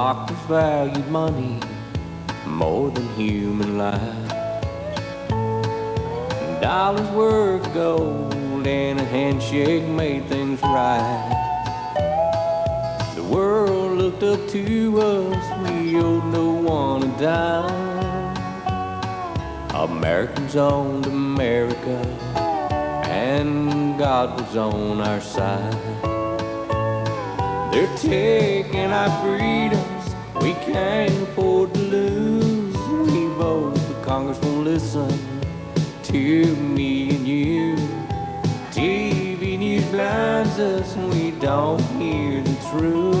doctors valued money more than human life. Dollars worth gold and a handshake made things right. The world looked up to us, we owed no one a dime. Americans owned America, and God was on our side. They're taking our freedoms, we can't afford to lose. We vote, but Congress won't listen to me and you. TV news blinds us and we don't hear the truth.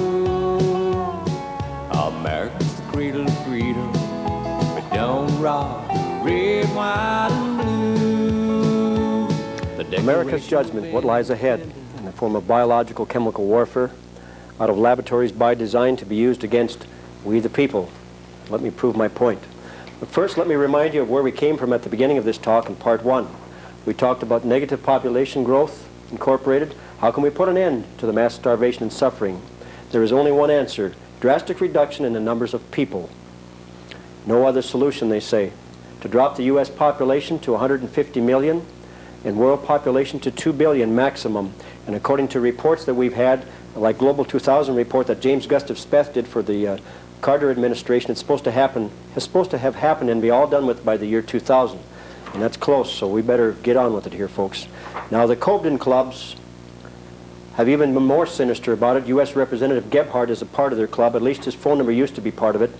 America's the cradle of freedom, but don't rock the red, white, and blue. America's judgment, what lies ahead in the form of biological chemical warfare out of laboratories by design to be used against we the people. Let me prove my point. But first, let me remind you of where we came from at the beginning of this talk in part one. We talked about negative population growth incorporated. How can we put an end to the mass starvation and suffering? There is only one answer: drastic reduction in the numbers of people. No other solution, they say. To drop the U.S. population to 150 million and world population to 2 billion maximum. And according to reports that we've had, like Global 2000 report that James Gustav Speth did for the Carter administration, it's supposed to happen, is supposed to have happened and be all done with by the year 2000. And that's close, so we better get on with it here, folks. Now, the Cobden clubs have even been more sinister about it. U.S. Representative Gebhardt is a part of their club. At least his phone number used to be part of it.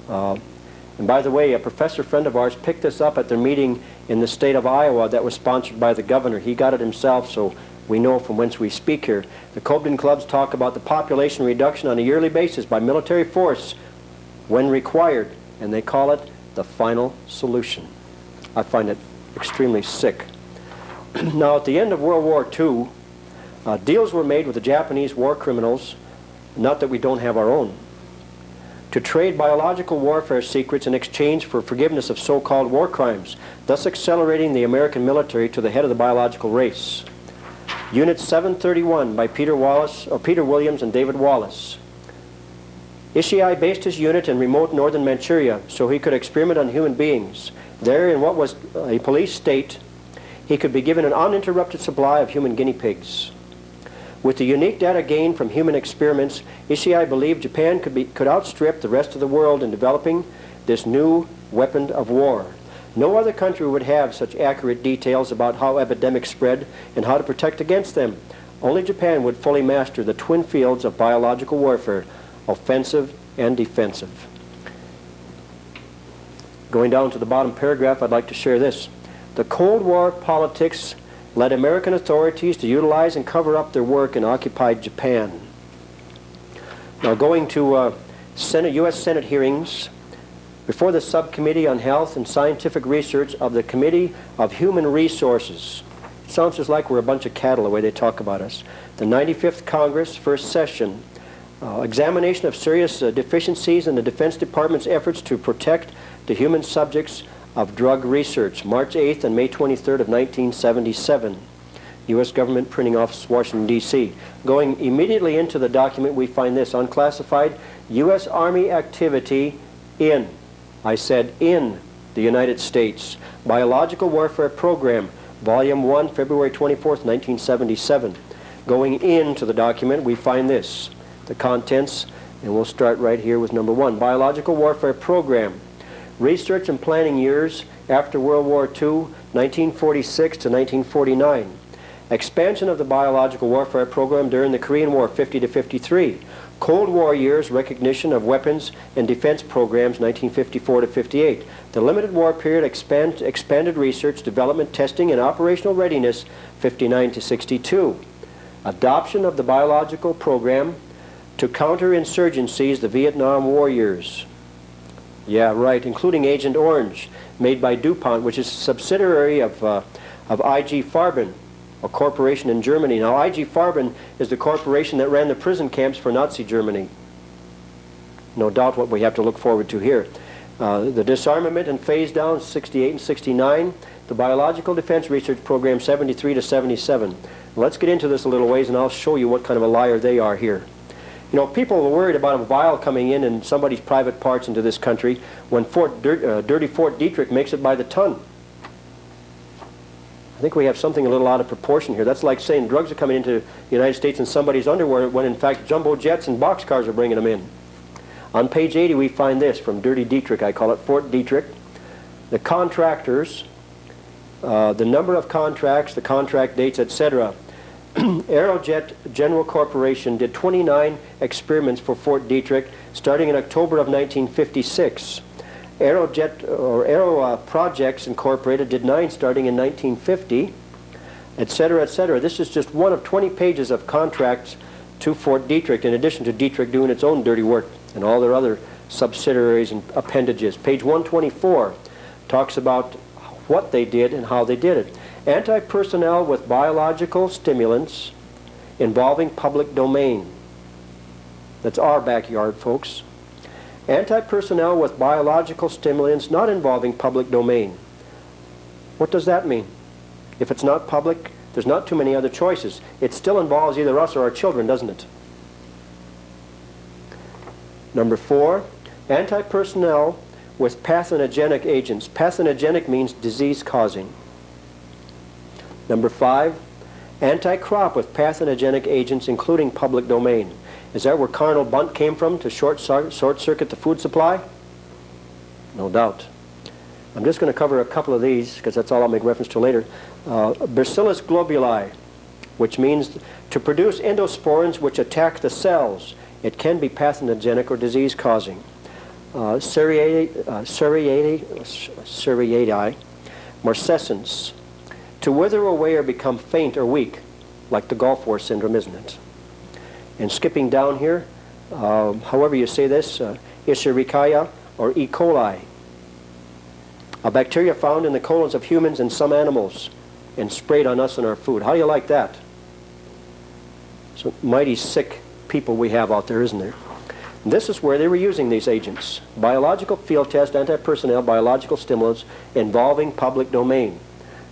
And by the way, a professor friend of ours picked this up at their meeting in the state of Iowa that was sponsored by the governor. He got it himself, so we know from whence we speak here. The Cobden clubs talk about the population reduction on a yearly basis by military force when required, and they call it the final solution. I find it extremely sick. Now, at the end of World War II, deals were made with the Japanese war criminals, not that we don't have our own, to trade biological warfare secrets in exchange for forgiveness of so-called war crimes, thus accelerating the American military to the head of the biological race. Unit 731 by Peter Williams and David Wallace. Ishii based his unit in remote northern Manchuria so he could experiment on human beings. There, in what was a police state, he could be given an uninterrupted supply of human guinea pigs. With the unique data gained from human experiments, Ishii believed Japan could outstrip the rest of the world in developing this new weapon of war. No other country would have such accurate details about how epidemics spread and how to protect against them. Only Japan would fully master the twin fields of biological warfare, offensive and defensive. Going down to the bottom paragraph, I'd like to share this. The Cold War politics led American authorities to utilize and cover up their work in occupied Japan. Now, going to U.S. Senate hearings before the Subcommittee on Health and Scientific Research of the Committee of Human Resources. It sounds just like we're a bunch of cattle the way they talk about us. The 95th Congress, first session, examination of serious deficiencies in the Defense Department's efforts to protect the human subjects of drug research, March 8th and May 23rd of 1977. U.S. government printing office, Washington, D.C. Going immediately into the document, we find this, unclassified, U.S. Army activity in, I said in, the United States. Biological Warfare Program, Volume 1, February 24th, 1977. Going into the document, we find this, the contents, and we'll start right here with number 1. Biological Warfare Program. Research and planning years after World War II, 1946 to 1949. Expansion of the biological warfare program during the Korean War, 50 to 53. Cold War years, recognition of weapons and defense programs, 1954 to 58. The limited war period, expanded research, development, testing, and operational readiness, 59 to 62. Adoption of the biological program to counter insurgencies, the Vietnam War years. Yeah, right, including Agent Orange, made by DuPont, which is a subsidiary of IG Farben, a corporation in Germany. Now, IG Farben is the corporation that ran the prison camps for Nazi Germany. No doubt what we have to look forward to here. The disarmament and phase down, 68 and 69. The Biological Defense Research Program, 73 to 77. Let's get into this a little ways, and I'll show you what kind of a liar they are here. You know, people were worried about a vial coming in somebody's private parts into this country when dirty Fort Dietrich makes it by the ton. I think we have something a little out of proportion here. That's like saying drugs are coming into the United States in somebody's underwear when in fact jumbo jets and boxcars are bringing them in. On page 80 we find this from Dirty Dietrich, I call it Fort Dietrich. The contractors, the number of contracts, the contract dates, etc. Aerojet General Corporation did 29 experiments for Fort Dietrich starting in October of 1956. Aerojet or Aero Projects Incorporated did 9 starting in 1950, etc., etc. This is just one of 20 pages of contracts to Fort Dietrich, in addition to Dietrich doing its own dirty work and all their other subsidiaries and appendages. Page 124 talks about what they did and how they did it. Anti-personnel with biological stimulants involving public domain. That's our backyard, folks. Anti-personnel with biological stimulants not involving public domain. What does that mean? If it's not public, there's not too many other choices. It still involves either us or our children, doesn't it? Number 4, anti-personnel with pathogenic agents. Pathogenic means disease-causing. Number 5, anti-crop with pathogenic agents including public domain. Is that where Colonel Bunt came from, to short-circuit the food supply? No doubt. I'm just going to cover a couple of these because that's all I'll make reference to later. Bacillus globuli, which means to produce endosporins which attack the cells. It can be pathogenic or disease-causing. Seriaceae, marcescens, to wither away or become faint or weak, like the Gulf War syndrome, isn't it? And skipping down here, however you say this, Escherichia or E. coli, a bacteria found in the colons of humans and some animals and sprayed on us and our food. How do you like that? So mighty sick people we have out there, isn't there? And this is where they were using these agents. Biological field test, anti-personnel, biological stimulants involving public domain.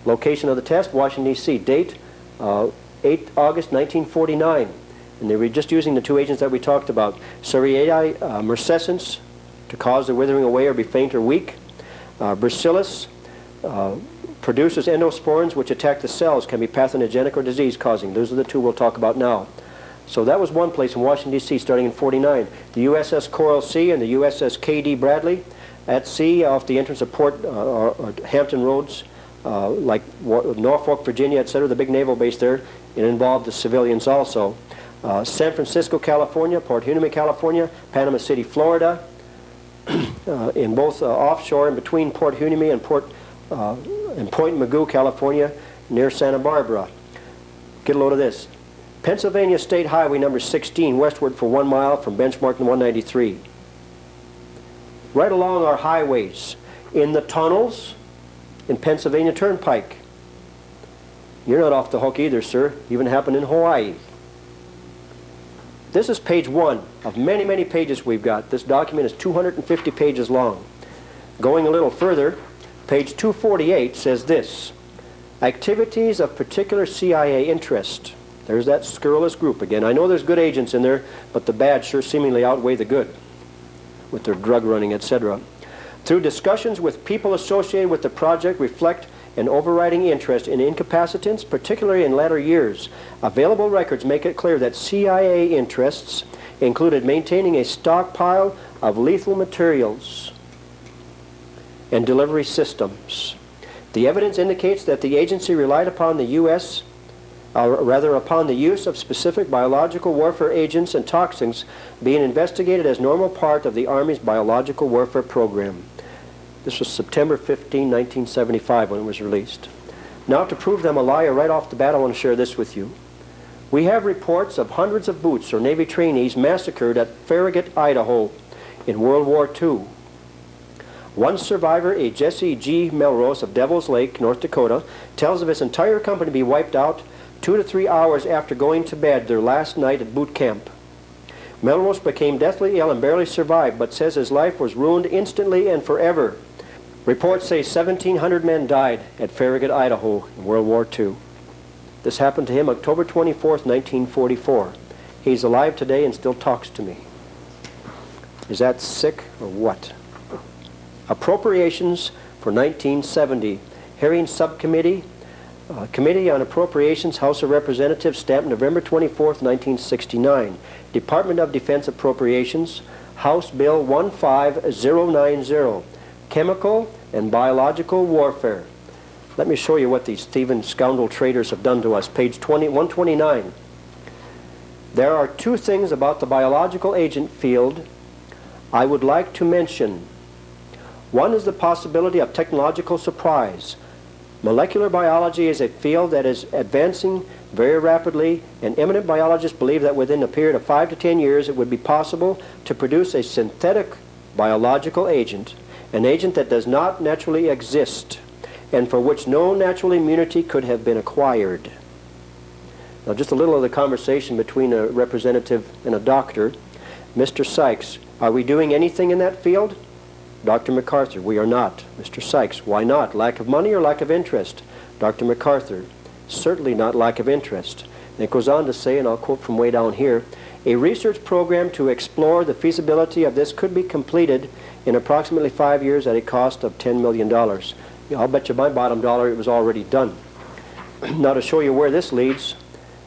Location of the test, Washington, D.C. Date, 8 August 1949. And they were just using the 2 agents that we talked about. Seriaceae marcescens, to cause the withering away or be faint or weak. Bacillus produces endosporins which attack the cells, can be pathogenic or disease-causing. Those are the 2 we'll talk about now. So that was one place in Washington, D.C. starting in 49. The USS Coral Sea and the USS K.D. Bradley at sea off the entrance of Hampton Roads, like Norfolk, Virginia, etc., the big naval base there. It involved the civilians also. San Francisco, California, Port Hueneme, California, Panama City, Florida, in both offshore and between Port Hueneme and Point Mugu, California, near Santa Barbara. Get a load of this. Pennsylvania State Highway number 16, westward for 1 mile from benchmark 193. Right along our highways, in the tunnels, in Pennsylvania Turnpike. You're not off the hook either, sir. Even happened in Hawaii. This is page 1 of many, many pages we've got. This document is 250 pages long. Going a little further, page 248 says this: activities of particular CIA interest. There's that scurrilous group again. I know there's good agents in there, but the bad sure seemingly outweigh the good with their drug running, etc. Through discussions with people associated with the project, reflect an overriding interest in incapacitants, particularly in latter years. Available records make it clear that CIA interests included maintaining a stockpile of lethal materials and delivery systems. The evidence indicates that the agency relied upon the upon the use of specific biological warfare agents and toxins being investigated as normal part of the Army's biological warfare program. This was September 15, 1975 when it was released. Now, to prove them a liar right off the bat, I want to share this with you. We have reports of hundreds of boots or Navy trainees massacred at Farragut, Idaho in World War II. One survivor, a Jesse G. Melrose of Devil's Lake, North Dakota, tells of his entire company being wiped out 2 to 3 hours after going to bed their last night at boot camp. Melrose became deathly ill and barely survived, but says his life was ruined instantly and forever. Reports say 1,700 men died at Farragut, Idaho in World War II. This happened to him October 24th, 1944. He's alive today and still talks to me. Is that sick or what? Appropriations for 1970. Hearing Subcommittee, Committee on Appropriations, House of Representatives, stamped November 24th, 1969. Department of Defense Appropriations, House Bill 15090, Chemical and Biological Warfare. Let me show you what these thieving scoundrel traitors have done to us. Page 129. There are two things about the biological agent field I would like to mention. One is the possibility of technological surprise. Molecular biology is a field that is advancing very rapidly, and eminent biologists believe that within a period of 5 to 10 years it would be possible to produce a synthetic biological agent, an agent that does not naturally exist, and for which no natural immunity could have been acquired. Now, just a little of the conversation between a representative and a doctor. Mr. Sykes, are we doing anything in that field? Dr. MacArthur, we are not. Mr. Sykes, why not? Lack of money or lack of interest? Dr. MacArthur, certainly not lack of interest. And it goes on to say, and I'll quote from way down here, a research program to explore the feasibility of this could be completed in approximately 5 years at a cost of $10 million. I'll bet you my bottom dollar it was already done. Now, to show you where this leads,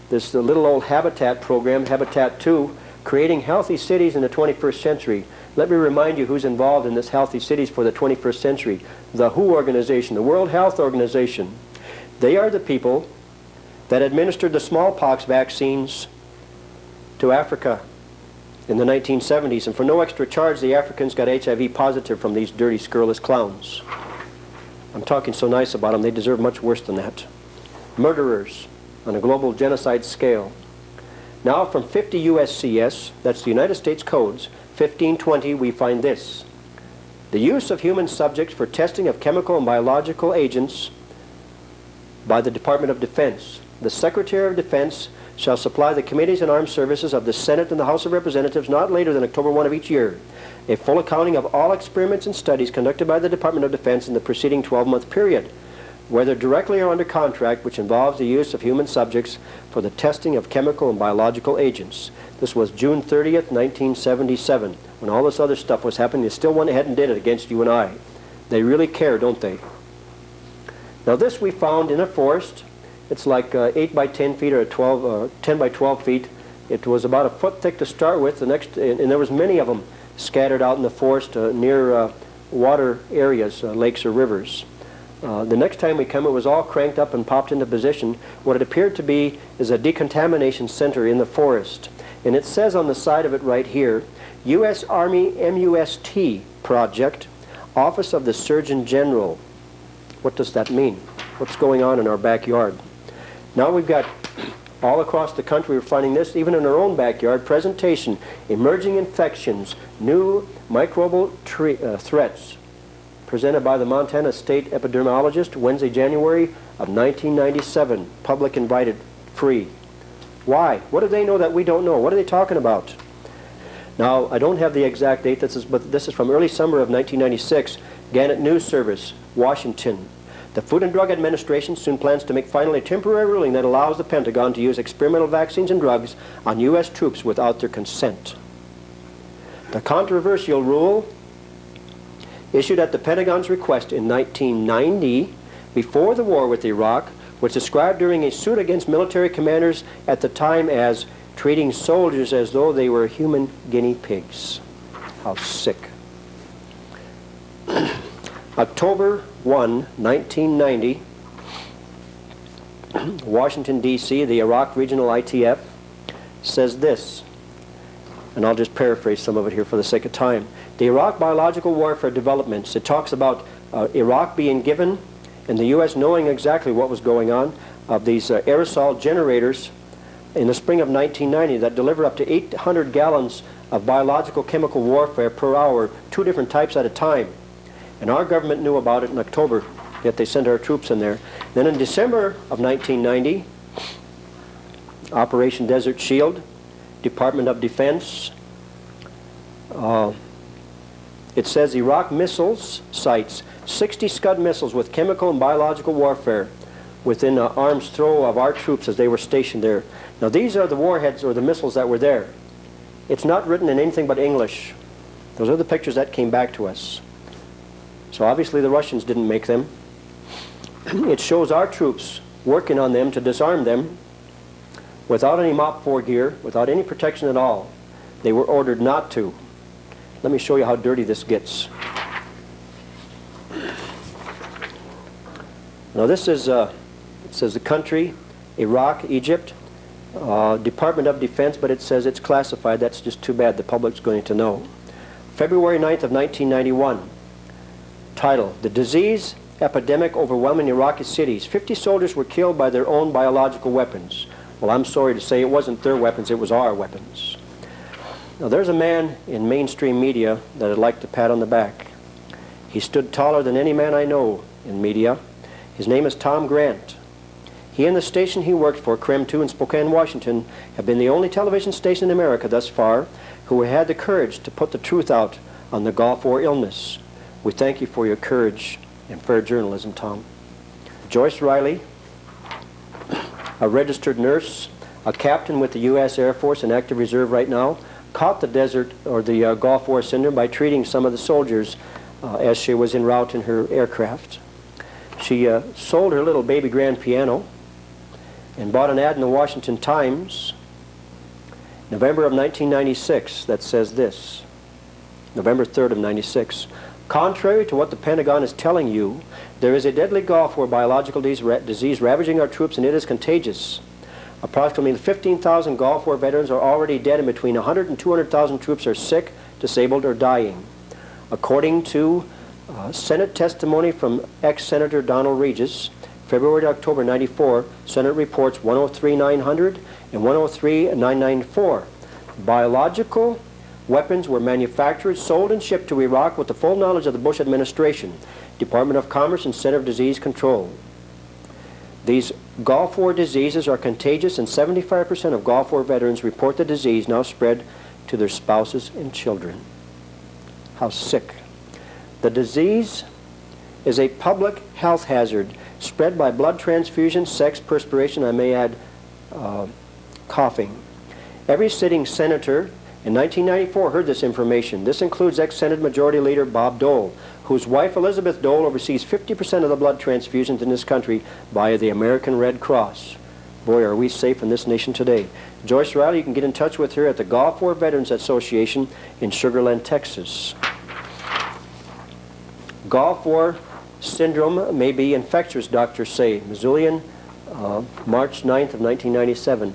this little old Habitat program, Habitat 2, creating healthy cities in the 21st century. Let me remind you who's involved in this healthy cities for the 21st century. The WHO organization, the World Health Organization. They are the people that administered the smallpox vaccines to Africa in the 1970s. And for no extra charge, the Africans got HIV positive from these dirty, scurrilous clowns. I'm talking so nice about them, they deserve much worse than that. Murderers on a global genocide scale. Now from 50 USCS, that's the United States Codes, 1520, we find this. The use of human subjects for testing of chemical and biological agents by the Department of Defense. The Secretary of Defense shall supply the Committees and Armed Services of the Senate and the House of Representatives not later than October 1 of each year a full accounting of all experiments and studies conducted by the Department of Defense in the preceding 12-month period, whether directly or under contract, which involves the use of human subjects for the testing of chemical and biological agents. This was June 30th, 1977. When all this other stuff was happening, they still went ahead and did it against you and I. They really care, don't they? Now this we found in a forest. It's like 8 by 10 feet or 10 by 12 feet. It was about a foot thick to start with. And there was many of them scattered out in the forest near water areas, lakes or rivers. The next time we come, it was all cranked up and popped into position. What it appeared to be is a decontamination center in the forest. And it says on the side of it right here, U.S. Army MUST project, Office of the Surgeon General. What does that mean? What's going on in our backyard? Now we've got all across the country, we're finding this, even in our own backyard, presentation, emerging infections, new microbial threats, presented by the Montana State Epidemiologist, Wednesday, January of 1997, public invited, free. Why? What do they know that we don't know? What are they talking about? Now, I don't have the exact date, but this is from early summer of 1996, Gannett News Service, Washington. The Food and Drug Administration soon plans to make finally a temporary ruling that allows the Pentagon to use experimental vaccines and drugs on U.S. troops without their consent. The controversial rule, issued at the Pentagon's request in 1990, before the war with Iraq, was described during a suit against military commanders at the time as treating soldiers as though they were human guinea pigs. How sick. October 1, 1990, Washington, D.C., the Iraq Regional ITF says this, and I'll just paraphrase some of it here for the sake of time. The Iraq biological warfare developments, it talks about Iraq being given and the U.S. knowing exactly what was going on, of these aerosol generators in the spring of 1990 that deliver up to 800 gallons of biological chemical warfare per hour, 2 different types at a time. And our government knew about it in October, yet they sent our troops in there. Then in December of 1990, Operation Desert Shield, Department of Defense, it says Iraq missiles sites 60 Scud missiles with chemical and biological warfare. within an arm's throw of our troops as they were stationed there. Now these are the warheads or the missiles that were there. It's not written in anything but English. Those are the pictures that came back to us. So obviously the Russians didn't make them. It shows our troops working on them to disarm them without any MOP 4 gear, without any protection at all. They were ordered not to. Let me show you how dirty this gets. Now this is, it says the country, Iraq, Egypt, Department of Defense, but it says it's classified. That's just too bad. The public's going to know. February 9th of 1991. Title, The Disease Epidemic Overwhelming Iraqi Cities. 50 soldiers were killed by their own biological weapons. Well, I'm sorry to say it wasn't their weapons, it was our weapons. Now there's a man in mainstream media that I'd like to pat on the back. He stood taller than any man I know in media. His name is Tom Grant. He and the station he worked for, KREM 2 in Spokane, Washington, have been the only television station in America thus far who had the courage to put the truth out on the Gulf War illness. We thank you for your courage and fair journalism, Tom. Joyce Riley, a registered nurse, a captain with the U.S. Air Force in active reserve right now, caught the desert or the Gulf War syndrome by treating some of the soldiers as she was en route in her aircraft. She sold her little baby grand piano and bought an ad in the Washington Times, November of 1996, that says this, November 3rd of 96. Contrary to what the Pentagon is telling you, there is a deadly Gulf War biological disease ravaging our troops, and it is contagious. Approximately 15,000 Gulf War veterans are already dead, and between 100 and 200,000 troops are sick, disabled, or dying. According to Senate testimony from ex-Senator Donald Regis, February to October 94, Senate reports 103-900 and 103-994. Biological weapons were manufactured, sold, and shipped to Iraq with the full knowledge of the Bush administration, Department of Commerce, and Center of Disease Control. These Gulf War diseases are contagious, and 75% of Gulf War veterans report the disease now spread to their spouses and children. How sick. The disease is a public health hazard spread by blood transfusion, sex, perspiration, I may add coughing. Every sitting senator in 1994 heard this information. This includes ex-Senate Majority Leader Bob Dole, whose wife Elizabeth Dole oversees 50% of the blood transfusions in this country via the American Red Cross. Boy, are we safe in this nation today. Joyce Riley, you can get in touch with her at the Gulf War Veterans Association in Sugar Land, Texas. Gulf War syndrome may be infectious, doctors say. Missoulian, March 9th of 1997.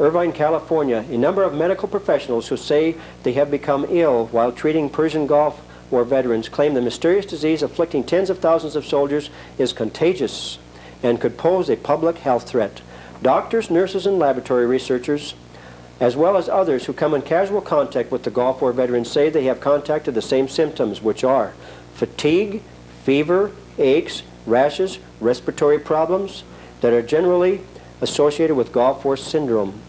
Irvine, California, a number of medical professionals who say they have become ill while treating Persian Gulf War veterans claim the mysterious disease afflicting tens of thousands of soldiers is contagious and could pose a public health threat. Doctors, nurses, and laboratory researchers, as well as others who come in casual contact with the Gulf War veterans, say they have contacted the same symptoms, which are fatigue, fever, aches, rashes, respiratory problems that are generally associated with Gulf War syndrome.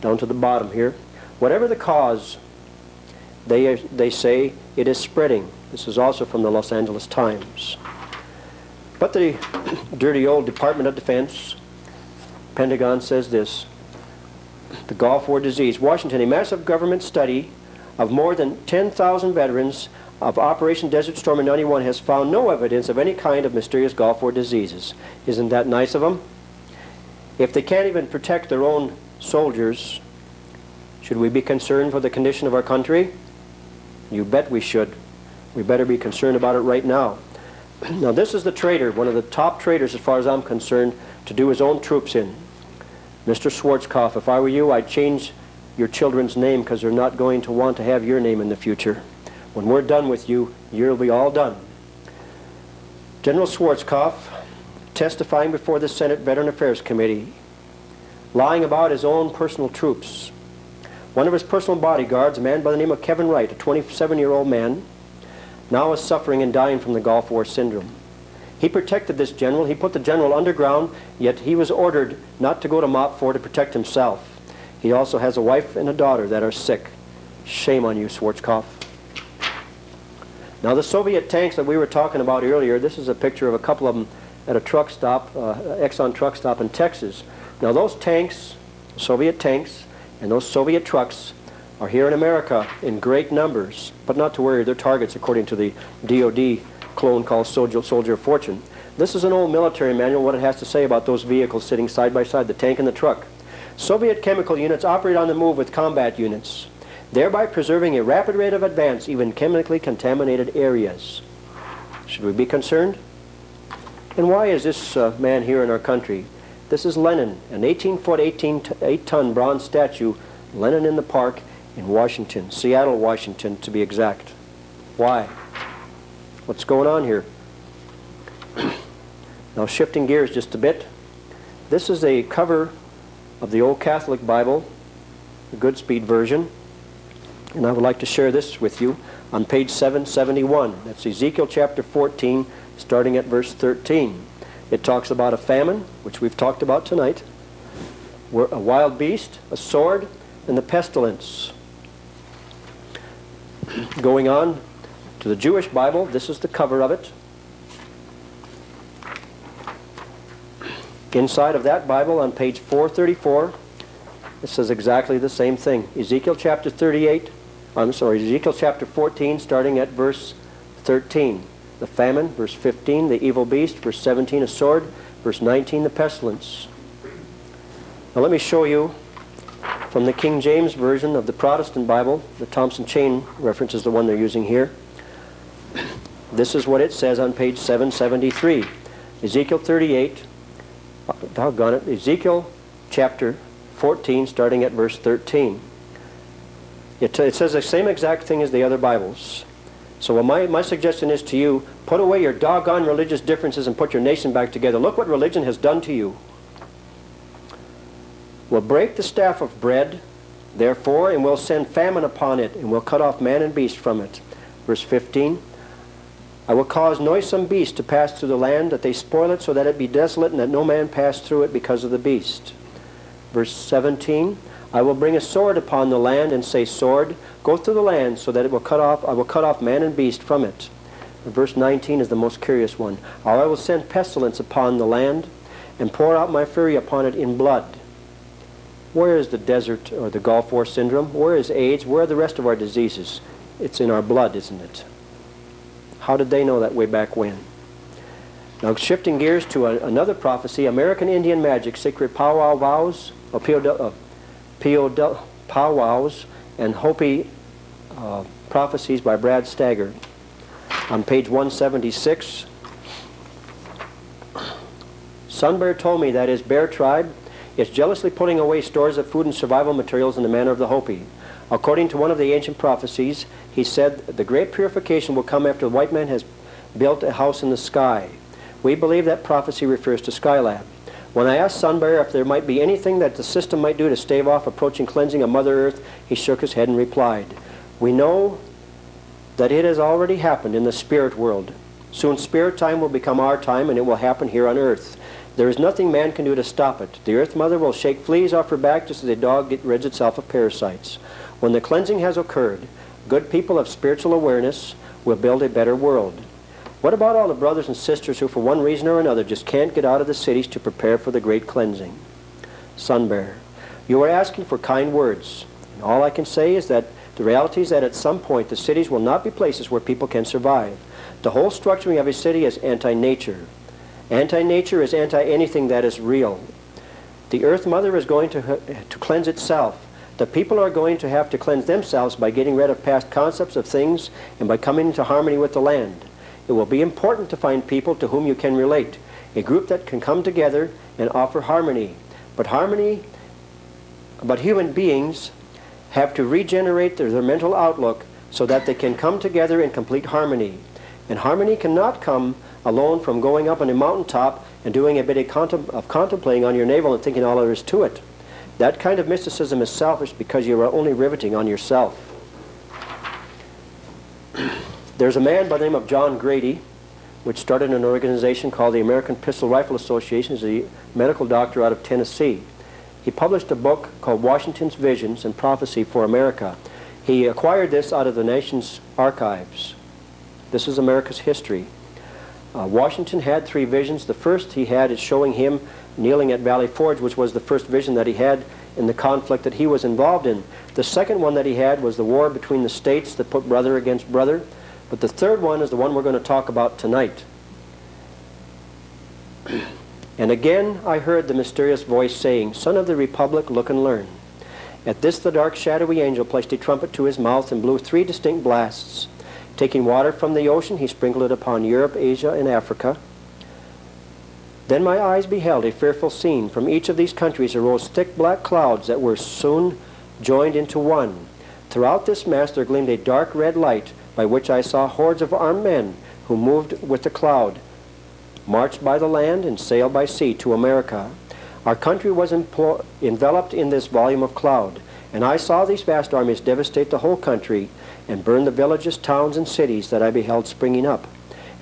Down to the bottom here. Whatever the cause, they say it is spreading. This is also from the Los Angeles Times. But the dirty old Department of Defense, Pentagon, says this. The Gulf War disease. Washington, a massive government study of more than 10,000 veterans of Operation Desert Storm in 91 has found no evidence of any kind of mysterious Gulf War diseases. Isn't that nice of them? If they can't even protect their own soldiers, should we be concerned for the condition of our country? You bet we should. We better be concerned about it right now. Now this is the traitor, one of the top traitors as far as I'm concerned, to do his own troops in. Mr. Schwarzkopf, if I were you, I'd change your children's name because they're not going to want to have your name in the future. When we're done with you, you'll be all done. General Schwarzkopf, testifying before the Senate Veteran Affairs Committee, lying about his own personal troops. One of his personal bodyguards, a man by the name of Kevin Wright, a 27-year-old man, now is suffering and dying from the Gulf War syndrome. He protected this general. He put the general underground, yet he was ordered not to go to MOP 4 to protect himself. He also has a wife and a daughter that are sick. Shame on you, Schwarzkopf. Now the Soviet tanks that we were talking about earlier, this is a picture of a couple of them at a truck stop, Exxon truck stop in Texas. Now those tanks, Soviet tanks, and those Soviet trucks are here in America in great numbers, but not to worry, they're targets according to the DOD clone called Soldier of Fortune. This is an old military manual, what it has to say about those vehicles sitting side by side, the tank and the truck. Soviet chemical units operate on the move with combat units, thereby preserving a rapid rate of advance, even chemically contaminated areas. Should we be concerned? And why is this man here in our country? This is Lenin, an 18-foot, 8-ton bronze statue, Lenin in the Park in Washington, Seattle, Washington, to be exact. Why? What's going on here? Now, shifting gears just a bit. This is a cover of the Old Catholic Bible, the Goodspeed version, and I would like to share this with you on page 771. That's Ezekiel chapter 14, starting at verse 13. It talks about a famine, which we've talked about tonight, a wild beast, a sword, and the pestilence. Going on to the Jewish Bible, this is the cover of it. Inside of that Bible on page 434, it says exactly the same thing. Ezekiel chapter 14, starting at verse 13. The famine, verse 15, the evil beast, verse 17, a sword, verse 19, the pestilence. Now let me show you from the King James Version of the Protestant Bible, the Thompson Chain reference is the one they're using here. This is what it says on page 773. Ezekiel 38, doggone it, Ezekiel chapter 14, starting at verse 13. It says the same exact thing as the other Bibles. So my suggestion is to you, put away your doggone religious differences and put your nation back together. Look what religion has done to you. Will break the staff of bread, therefore, and will send famine upon it, and will cut off man and beast from it. Verse 15, I will cause noisome beasts to pass through the land, that they spoil it, so that it be desolate, and that no man pass through it because of the beast. Verse 17, I will bring a sword upon the land, and say, sword, go through the land, so that it will I will cut off man and beast from it. And verse 19 is the most curious one. Or I will send pestilence upon the land, and pour out my fury upon it in blood. Where is the desert or the Gulf War syndrome? Where is AIDS? Where are the rest of our diseases? It's in our blood, isn't it? How did they know that way back when? Now, shifting gears to another prophecy, American Indian Magic, Secret Powwow Vows, or Powwows, and Hopi Prophecies by Brad Stagger. On page 176, Sunbear told me that his bear tribe is jealously putting away stores of food and survival materials in the manner of the Hopi. According to one of the ancient prophecies, he said the great purification will come after the white man has built a house in the sky. We believe that prophecy refers to Skylab. When I asked Sunbear if there might be anything that the system might do to stave off approaching cleansing of Mother Earth, he shook his head and replied, we know that it has already happened in the spirit world. Soon spirit time will become our time, and it will happen here on earth. There is nothing man can do to stop it. The Earth Mother will shake fleas off her back just as a dog rids itself of parasites. When the cleansing has occurred, good people of spiritual awareness will build a better world. What about all the brothers and sisters who for one reason or another just can't get out of the cities to prepare for the great cleansing? Sunbear, you are asking for kind words. And all I can say is that the reality is that at some point the cities will not be places where people can survive. The whole structuring of a city is anti-nature. Anti-nature is anti-anything that is real. The Earth Mother is going to cleanse itself. The people are going to have to cleanse themselves by getting rid of past concepts of things and by coming into harmony with the land. It will be important to find people to whom you can relate, a group that can come together and offer harmony. But human beings have to regenerate their mental outlook so that they can come together in complete harmony. And harmony cannot come alone from going up on a mountaintop and doing a bit of contemplating on your navel and thinking all there is to it. That kind of mysticism is selfish because you are only riveting on yourself. There's a man by the name of John Grady, which started an organization called the American Pistol Rifle Association. He's a medical doctor out of Tennessee. He published a book called Washington's Visions and Prophecy for America. He acquired this out of the nation's archives. This is America's history. Washington had 3 visions. The first he had is showing him kneeling at Valley Forge, which was the first vision that he had in the conflict that he was involved in. The second one that he had was the war between the states that put brother against brother. But the third one is the one we're going to talk about tonight. And again I heard the mysterious voice saying, "Son of the Republic, look and learn." At this the dark shadowy angel placed a trumpet to his mouth and blew 3 distinct blasts. Taking water from the ocean, he sprinkled it upon Europe, Asia, and Africa. Then my eyes beheld a fearful scene. From each of these countries arose thick black clouds that were soon joined into one. Throughout this mass there gleamed a dark red light, by which I saw hordes of armed men who moved with the cloud, marched by the land and sailed by sea to America. Our country was enveloped in this volume of cloud, and I saw these vast armies devastate the whole country and burn the villages, towns, and cities that I beheld springing up.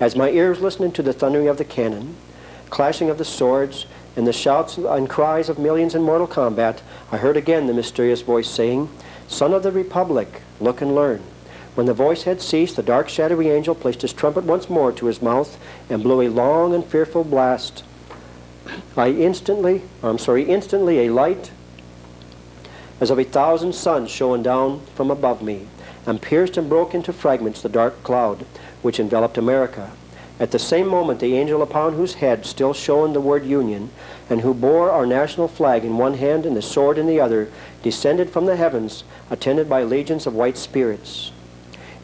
As my ears listened to the thundering of the cannon, clashing of the swords, and the shouts and cries of millions in mortal combat, I heard again the mysterious voice saying, "Son of the Republic, look and learn." When the voice had ceased, the dark shadowy angel placed his trumpet once more to his mouth and blew a long and fearful blast. Instantly a light as of 1,000 suns shone down from above me, and pierced and broke into fragments the dark cloud which enveloped America. At the same moment the angel upon whose head still shone the word Union, and who bore our national flag in one hand and the sword in the other, descended from the heavens, attended by legions of white spirits.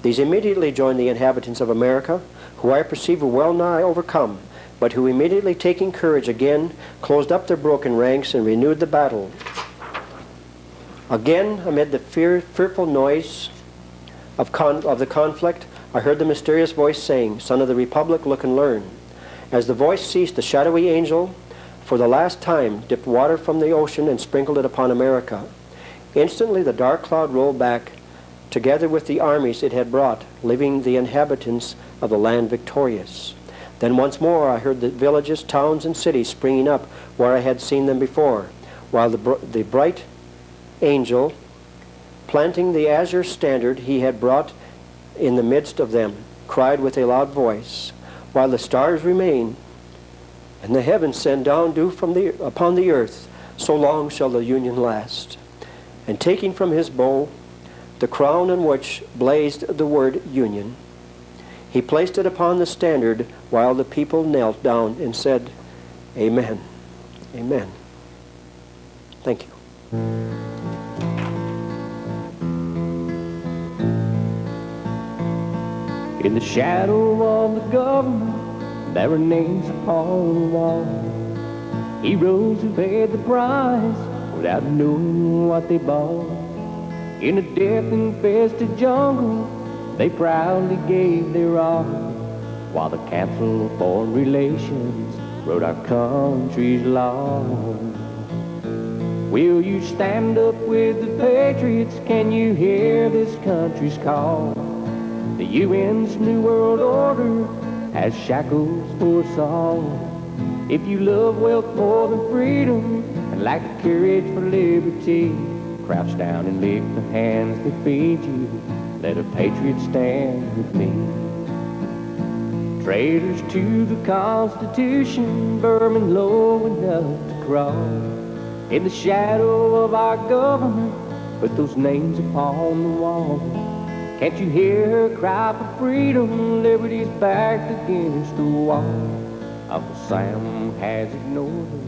These immediately joined the inhabitants of America, who I perceive were well nigh overcome, but who immediately taking courage again, closed up their broken ranks and renewed the battle. Again, amid the fearful noise of the conflict, I heard the mysterious voice saying, "Son of the Republic, look and learn." As the voice ceased, the shadowy angel, for the last time, dipped water from the ocean and sprinkled it upon America. Instantly the dark cloud rolled back, together with the armies it had brought, leaving the inhabitants of the land victorious. Then once more I heard the villages, towns, and cities springing up where I had seen them before, while the bright angel, planting the azure standard he had brought in the midst of them, cried with a loud voice, "While the stars remain, and the heavens send down dew upon the earth, so long shall the Union last." And taking from his bow the crown on which blazed the word Union, he placed it upon the standard while the people knelt down and said, "Amen, amen." Thank you. In the shadow of the government, there are names upon the wall. Heroes who paid the price without knowing what they bought. In a death-infested jungle, they proudly gave their all, while the Council of Foreign Relations wrote our country's law. Will you stand up with the patriots? Can you hear this country's call? The UN's New World Order has shackles for us all. If you love wealth more than freedom and lack the courage for liberty, crouch down and lick the hands that feed you. Let a patriot stand with me. Traitors to the Constitution, vermin low enough to crawl. In the shadow of our government, put those names upon the wall. Can't you hear her cry for freedom? Liberty's backed against the wall. Uncle Sam has ignored her.